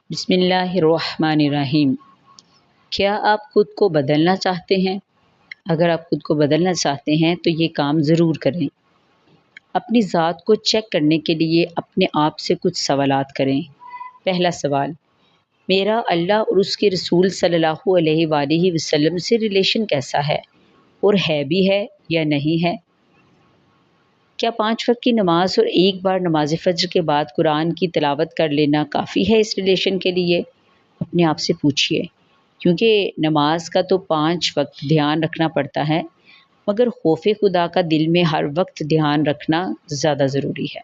بسم اللہ الرحمن الرحیم۔ کیا آپ خود کو بدلنا چاہتے ہیں؟ اگر آپ خود کو بدلنا چاہتے ہیں تو یہ کام ضرور کریں۔ اپنی ذات کو چیک کرنے کے لیے اپنے آپ سے کچھ سوالات کریں۔ پہلا سوال، میرا اللہ اور اس کے رسول صلی اللہ علیہ وآلہ وسلم سے ریلیشن کیسا ہے، اور ہے بھی ہے یا نہیں ہے؟ کیا 5 وقت کی نماز اور ایک بار نماز فجر کے بعد قرآن کی تلاوت کر لینا کافی ہے اس ریلیشن کے لیے؟ اپنے آپ سے پوچھیے، کیونکہ نماز کا تو 5 وقت دھیان رکھنا پڑتا ہے، مگر خوف خدا کا دل میں ہر وقت دھیان رکھنا زیادہ ضروری ہے۔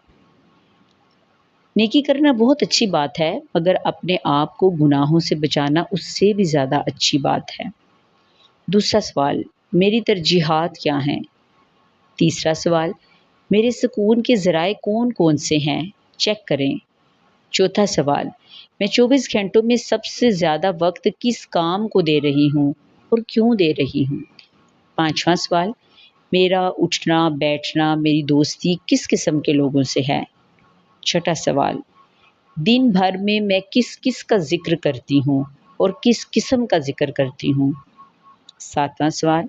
نیکی کرنا بہت اچھی بات ہے، مگر اپنے آپ کو گناہوں سے بچانا اس سے بھی زیادہ اچھی بات ہے۔ دوسرا سوال، میری ترجیحات کیا ہیں؟ تیسرا سوال، میرے سکون کے ذرائع کون کون سے ہیں؟ چیک کریں۔ چوتھا سوال، میں 24 گھنٹوں میں سب سے زیادہ وقت کس کام کو دے رہی ہوں اور کیوں دے رہی ہوں؟ پانچواں سوال، میرا اٹھنا بیٹھنا، میری دوستی کس قسم کے لوگوں سے ہے؟ چھٹا سوال، دن بھر میں کس کس کا ذکر کرتی ہوں اور کس قسم کا ذکر کرتی ہوں؟ ساتواں سوال،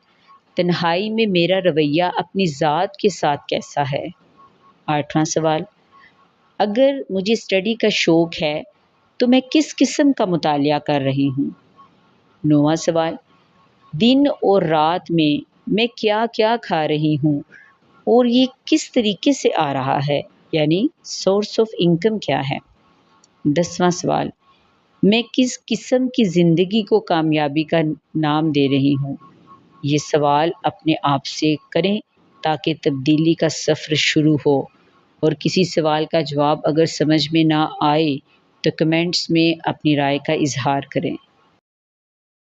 تنہائی میں میرا رویہ اپنی ذات کے ساتھ کیسا ہے؟ آٹھواں سوال، اگر مجھے اسٹڈی کا شوق ہے تو میں کس قسم کا مطالعہ کر رہی ہوں؟ نواں سوال، دن اور رات میں کیا کیا کھا رہی ہوں اور یہ کس طریقے سے آ رہا ہے، یعنی سورس آف انکم کیا ہے؟ 10واں سوال، میں کس قسم کی زندگی کو کامیابی کا نام دے رہی ہوں؟ یہ سوال اپنے آپ سے کریں تاکہ تبدیلی کا سفر شروع ہو، اور کسی سوال کا جواب اگر سمجھ میں نہ آئے تو کمنٹس میں اپنی رائے کا اظہار کریں۔